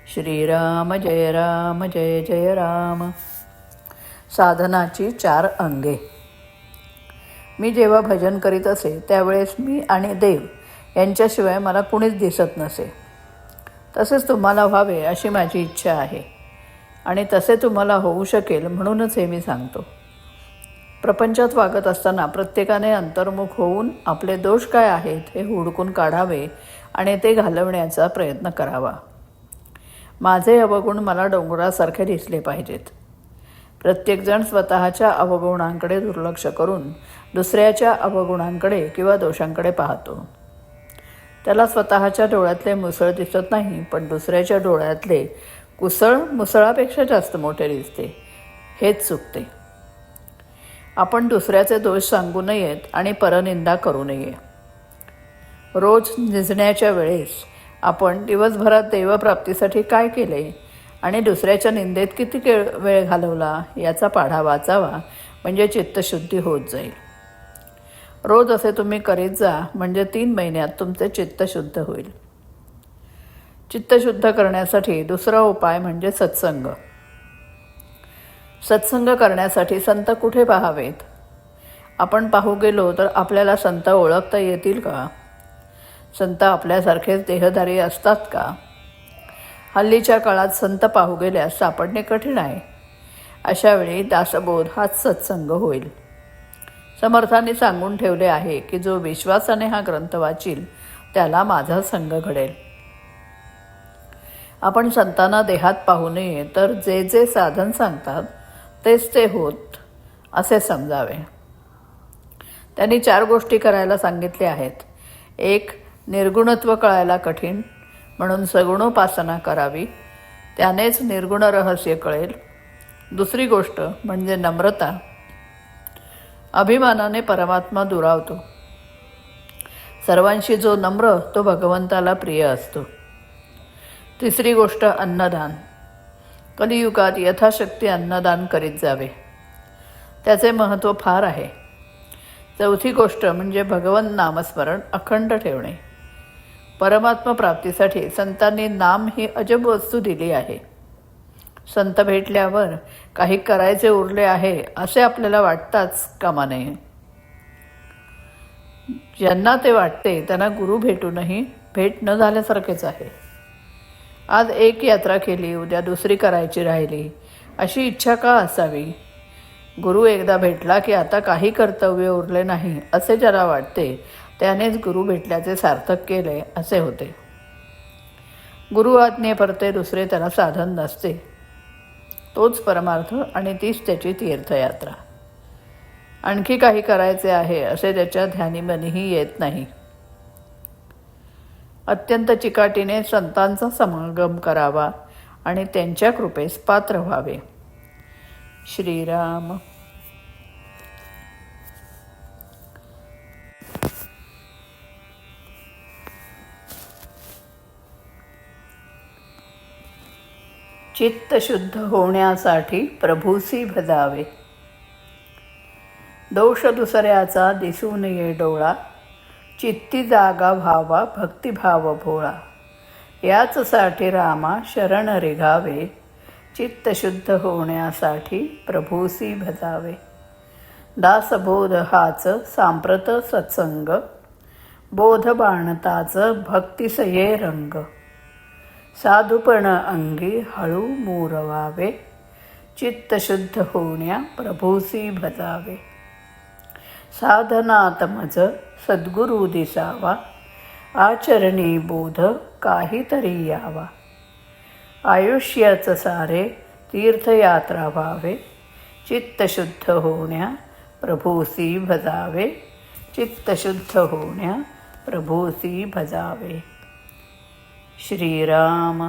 श्रीराम जय जय राम. साधनाची 4 अंगे. मी जेव्हा भजन करीत असे त्यावेळेस मी आणि देव यांच्याशिवाय मला कुणीच दिसत नसे. तसेच तुम्हाला व्हावे अशी माझी इच्छा आहे आणि तसे तुम्हाला होऊ शकेल म्हणूनच हे मी सांगतो. प्रपंचात वागत असताना प्रत्येकाने अंतर्मुख होऊन आपले दोष काय आहेत हे हुडकून काढावे आणि ते घालवण्याचा प्रयत्न करावा. माझे अवगुण मला डोंगरासारखे दिसले पाहिजेत. प्रत्येकजण स्वतःच्या अवगुणांकडे दुर्लक्ष करून दुसऱ्याच्या अवगुणांकडे किंवा दोषांकडे पाहतो. त्याला स्वतःच्या डोळ्यातले मुसळ दिसत नाही, पण दुसऱ्याच्या डोळ्यातले कुसळ मुसळापेक्षा जास्त मोठे दिसते. हेच चुकते. आपण दुसऱ्याचे दोष सांगू नयेत आणि परनिंदा करू नये. रोज निजण्याच्या वेळेस आपण दिवसभरात देवप्राप्तीसाठी काय केले आणि दुसऱ्याच्या निंदेत किती वेळ घालवला याचा पाढा वाचावा, म्हणजे चित्तशुद्धी होत जाईल. रोज असे तुम्ही करीत जा, म्हणजे 3 महिन्यात तुमचे चित्त शुद्ध होईल. चित्तशुद्ध करण्यासाठी दुसरा उपाय म्हणजे सत्संग. सत्संग करण्यासाठी संत कुठे पाहावेत? आपण पाहू गेलो तर आपल्याला संत ओळखता येतील का? संत आपल्यासारखेच देहधारी असतात का? हल्लीच्या काळात संत पाहू गेल्यास सापडणे कठीण आहे. अशा वेळी दासबोध हाच सत्संग होईल. समर्थांनी सांगून ठेवले आहे की जो विश्वासाने हा ग्रंथ वाचील त्याला माझा संग घडेल. आपण संतांना देहात पाहू नये, तर जे जे साधन सांगतात तेच ते होत असे समजावे. त्यांनी 4 गोष्टी करायला सांगितले आहेत. 1. निर्गुणत्व कळायला कठीण, म्हणून सगुणोपासना करावी, त्यानेच निर्गुण रहस्य कळेल. दुसरी गोष्ट म्हणजे नम्रता. अभिमानाने परमात्मा दुरावतो. सर्वांशी जो नम्र तो भगवंताला प्रिय असतो. तिसरी गोष्ट अन्नदान. कलियुगात यथाशक्ती अन्नदान करीत जावे, त्याचे महत्त्व फार आहे. चौथी गोष्ट म्हणजे भगवंत नामस्मरण अखंड ठेवणे. परमात्मा प्राप्तीसाठी संतांनी नाम ही अजब वस्तू दिली आहे. संत भेटल्यावर काही करायचे उरले आहे असे आपल्याला वाटताच कामा नये. ज्यांना ते वाटते त्यांना गुरु भेटूनही भेट न झाल्यासारखेच आहे. आज एक यात्रा केली, उद्या दुसरी करायची राहिली, अशी इच्छा का असावी? गुरु एकदा भेटला की आता काही कर्तव्य उरले नाही असे ज्याला वाटते त्यानेच गुरु भेटल्याचे सार्थक केले असे होते. गुरु आज्ञेपरते दुसरे त्याला साधन नसते. तोच परमार्थ आणि तीच त्याची तीर्थयात्रा. आणखी काही करायचे आहे असे त्याच्या ध्यानीमनीही येत नाही. अत्यंत चिकाटीने संतांचा समागम करावा आणि त्यांच्या कृपेस पात्र व्हावे. श्रीराम. चित्त शुद्ध होण्यासाठी प्रभूसी भजावे. दोष दुसऱ्याचा दिसू नये डोळा, चित्ती जागा व्हावा भक्तिभाव भोळा. याचसाठी रामा शरण रिघावे, चित्त शुद्ध होण्यासाठी प्रभूसी भजावे. दासबोध हाच सांप्रत सत्संग, बोध बाणताच भक्तिसये रंग. साधुपण अंगी हळू मुरवावे, चित्त शुद्ध होण्या प्रभूसी भजावे. साधनात मज सद्गुरु दिसावा, आचरणी बोध काहीतरी यावा. आयुष्याच सारे तीर्थयात्रा व्हावे, चित्त शुद्ध होण्या प्रभूसी भजावे. चित्त शुद्ध होण्या प्रभूसी भजावे. श्रीराम.